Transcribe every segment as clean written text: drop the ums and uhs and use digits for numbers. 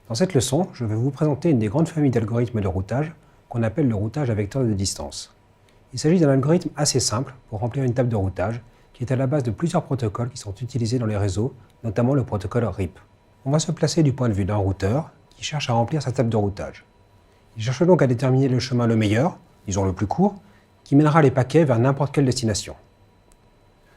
Dans cette leçon, je vais vous présenter une des grandes familles d'algorithmes de routage qu'on appelle le routage à vecteur de distance. Il s'agit d'un algorithme assez simple pour remplir une table de routage qui est à la base de plusieurs protocoles qui sont utilisés dans les réseaux, notamment le protocole RIP. On va se placer du point de vue d'un routeur qui cherche à remplir sa table de routage. Il cherche donc à déterminer le chemin le meilleur, disons le plus court, qui mènera les paquets vers n'importe quelle destination.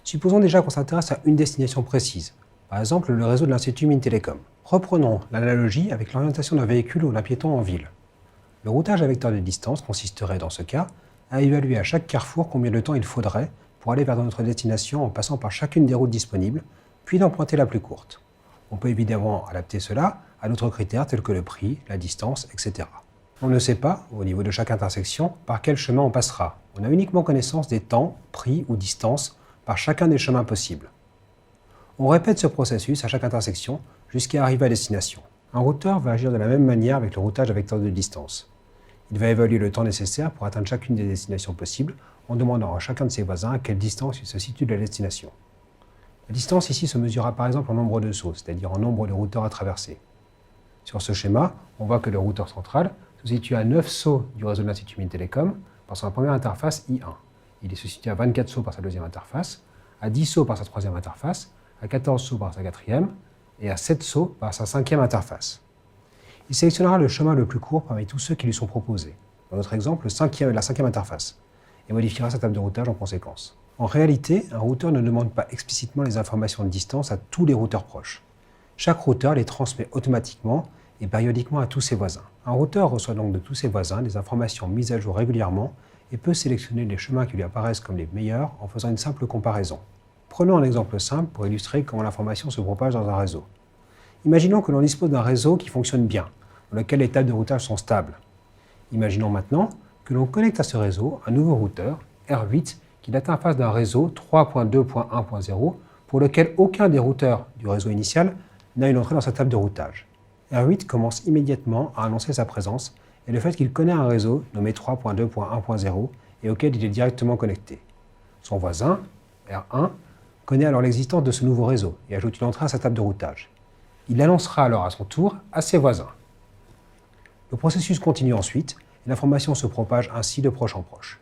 Supposons déjà qu'on s'intéresse à une destination précise, par exemple le réseau de l'Institut Mines-Télécom. Reprenons l'analogie avec l'orientation d'un véhicule ou d'un piéton en ville. Le routage à vecteur de distance consisterait dans ce cas à évaluer à chaque carrefour combien de temps il faudrait pour aller vers notre destination en passant par chacune des routes disponibles, puis d'emprunter la plus courte. On peut évidemment adapter cela à d'autres critères tels que le prix, la distance, etc. On ne sait pas, au niveau de chaque intersection, par quel chemin on passera. On a uniquement connaissance des temps, prix ou distance par chacun des chemins possibles. On répète ce processus à chaque intersection jusqu'à arriver à destination. Un routeur va agir de la même manière avec le routage à vecteur de distance. Il va évaluer le temps nécessaire pour atteindre chacune des destinations possibles en demandant à chacun de ses voisins à quelle distance il se situe de la destination. La distance ici se mesurera par exemple en nombre de sauts, c'est-à-dire en nombre de routeurs à traverser. Sur ce schéma, on voit que le routeur central se situe à 9 sauts du réseau de l'Institut Mines-Télécom par sa première interface I1. Il se situe à 24 sauts par sa deuxième interface, à 10 sauts par sa troisième interface, à 14 sauts par sa quatrième et à 7 sauts par sa cinquième interface. Il sélectionnera le chemin le plus court parmi tous ceux qui lui sont proposés, dans notre exemple la cinquième interface, et modifiera sa table de routage en conséquence. En réalité, un routeur ne demande pas explicitement les informations de distance à tous les routeurs proches. Chaque routeur les transmet automatiquement et périodiquement à tous ses voisins. Un routeur reçoit donc de tous ses voisins des informations mises à jour régulièrement et peut sélectionner les chemins qui lui apparaissent comme les meilleurs en faisant une simple comparaison. Prenons un exemple simple pour illustrer comment l'information se propage dans un réseau. Imaginons que l'on dispose d'un réseau qui fonctionne bien, dans lequel les tables de routage sont stables. Imaginons maintenant que l'on connecte à ce réseau un nouveau routeur, R8, qui est l'interface d'un réseau 3.2.1.0 pour lequel aucun des routeurs du réseau initial n'a une entrée dans sa table de routage. R8 commence immédiatement à annoncer sa présence et le fait qu'il connaît un réseau nommé 3.2.1.0 et auquel il est directement connecté. Son voisin, R1, connaît alors l'existence de ce nouveau réseau et ajoute une entrée à sa table de routage. Il l'annoncera alors à son tour à ses voisins. Le processus continue ensuite et l'information se propage ainsi de proche en proche.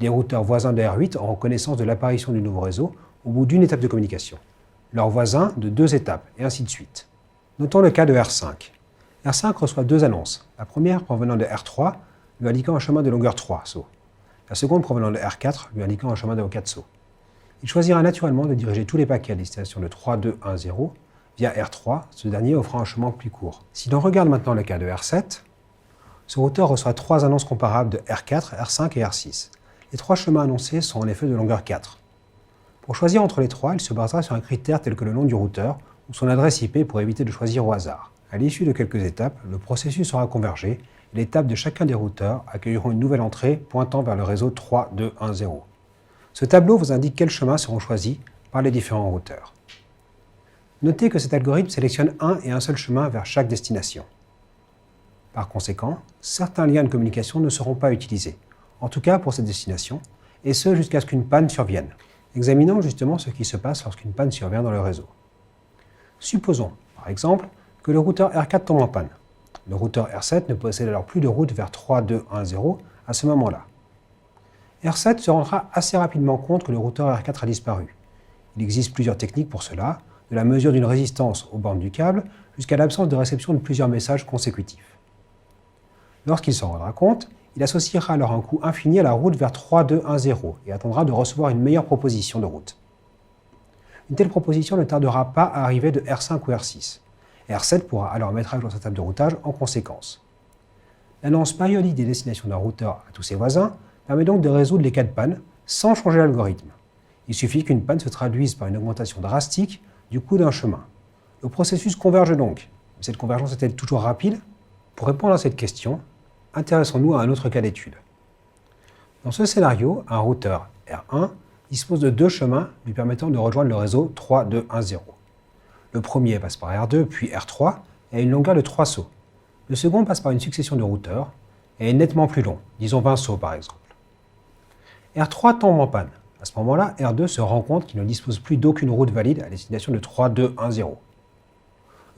Les routeurs voisins de R8 auront connaissance de l'apparition du nouveau réseau au bout d'une étape de communication, leurs voisins de 2 étapes, et ainsi de suite. Notons le cas de R5. R5 reçoit 2 annonces, la première provenant de R3 lui indiquant un chemin de longueur 3 sauts, la seconde provenant de R4 lui indiquant un chemin de 4 sauts. Il choisira naturellement de diriger tous les paquets à destination de 3.2.1.0 via R3, ce dernier offrant un chemin plus court. Si l'on regarde maintenant le cas de R7, ce routeur reçoit 3 annonces comparables de R4, R5 et R6. Les 3 chemins annoncés sont en effet de longueur 4. Pour choisir entre les 3, il se basera sur un critère tel que le nom du routeur ou son adresse IP pour éviter de choisir au hasard. À l'issue de quelques étapes, le processus sera convergé et les tables de chacun des routeurs accueilleront une nouvelle entrée pointant vers le réseau 3.2.1.0. Ce tableau vous indique quels chemins seront choisis par les différents routeurs. Notez que cet algorithme sélectionne un et un seul chemin vers chaque destination. Par conséquent, certains liens de communication ne seront pas utilisés, en tout cas pour cette destination, et ce jusqu'à ce qu'une panne survienne. Examinons justement ce qui se passe lorsqu'une panne survient dans le réseau. Supposons, par exemple, que le routeur R4 tombe en panne. Le routeur R7 ne possède alors plus de route vers 3.2.1.0 à ce moment-là. R7 se rendra assez rapidement compte que le routeur R4 a disparu. Il existe plusieurs techniques pour cela, de la mesure d'une résistance aux bornes du câble jusqu'à l'absence de réception de plusieurs messages consécutifs. Lorsqu'il s'en rendra compte, il associera alors un coût infini à la route vers 3.2.1.0 et attendra de recevoir une meilleure proposition de route. Une telle proposition ne tardera pas à arriver de R5 ou R6. R7 pourra alors mettre à jour sa table de routage en conséquence. L'annonce périodique des destinations d'un routeur à tous ses voisins permet donc de résoudre les cas de panne sans changer l'algorithme. Il suffit qu'une panne se traduise par une augmentation drastique du coût d'un chemin. Le processus converge donc. Mais cette convergence est-elle toujours rapide? Pour répondre à cette question, intéressons-nous à un autre cas d'étude. Dans ce scénario, un routeur R1 dispose de 2 chemins lui permettant de rejoindre le réseau 3.2.1.0. Le premier passe par R2 puis R3 et a une longueur de 3 sauts. Le second passe par une succession de routeurs et est nettement plus long, disons 20 sauts par exemple. R3 tombe en panne. À ce moment-là, R2 se rend compte qu'il ne dispose plus d'aucune route valide à destination de 3.2.1.0.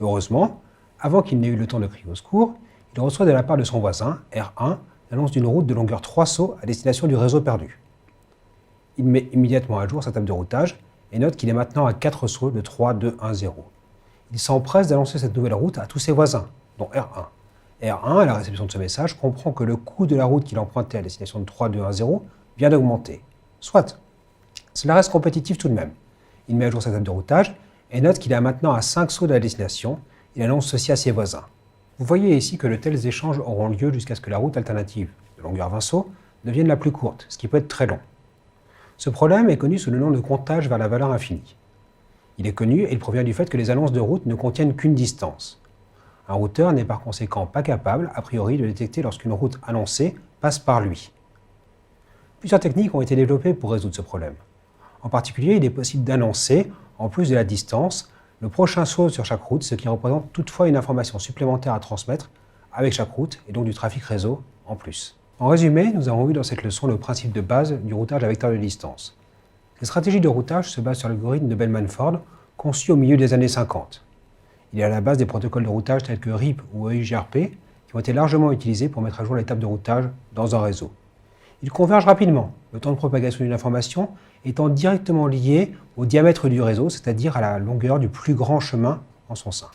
Heureusement, Avant qu'il n'ait eu le temps de crier au secours, il reçoit de la part de son voisin, R1, l'annonce d'une route de longueur 3 sauts à destination du réseau perdu. Il met immédiatement à jour sa table de routage et note qu'il est maintenant à 4 sauts de 3, 2, 1, 0. Il s'empresse d'annoncer cette nouvelle route à tous ses voisins, dont R1. R1, à la réception de ce message, comprend que le coût de la route qu'il empruntait à destination de 3, 2, 1, 0 vient d'augmenter. Soit. Cela reste compétitif tout de même. Il met à jour sa table de routage et note qu'il est maintenant à 5 sauts de la destination. Il annonce ceci à ses voisins. Vous voyez ici que de tels échanges auront lieu jusqu'à ce que la route alternative, de longueur 20 sauts, devienne la plus courte, ce qui peut être très long. Ce problème est connu sous le nom de comptage vers la valeur infinie. Il est connu et il provient du fait que les annonces de route ne contiennent qu'une distance. Un routeur n'est par conséquent pas capable, a priori, de détecter lorsqu'une route annoncée passe par lui. Plusieurs techniques ont été développées pour résoudre ce problème. En particulier, il est possible d'annoncer, en plus de la distance, le prochain saut sur chaque route, ce qui représente toutefois une information supplémentaire à transmettre avec chaque route et donc du trafic réseau en plus. En résumé, nous avons vu dans cette leçon le principe de base du routage à vecteur de distance. Cette stratégie de routage se base sur l'algorithme de Bellman-Ford, conçu au milieu des années 50. Il est à la base des protocoles de routage tels que RIP ou EIGRP, qui ont été largement utilisés pour mettre à jour l'étape de routage dans un réseau. Ils convergent rapidement, le temps de propagation d'une information étant directement lié au diamètre du réseau, c'est-à-dire à la longueur du plus grand chemin en son sein.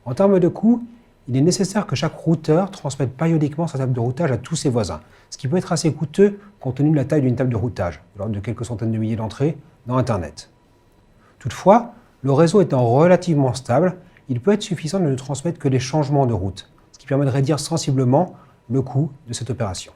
En termes de coût, il est nécessaire que chaque routeur transmette périodiquement sa table de routage à tous ses voisins, ce qui peut être assez coûteux compte tenu de la taille d'une table de routage, de l'ordre de quelques centaines de milliers d'entrées dans Internet. Toutefois, le réseau étant relativement stable, il peut être suffisant de ne transmettre que des changements de route, ce qui permet de réduire sensiblement le coût de cette opération.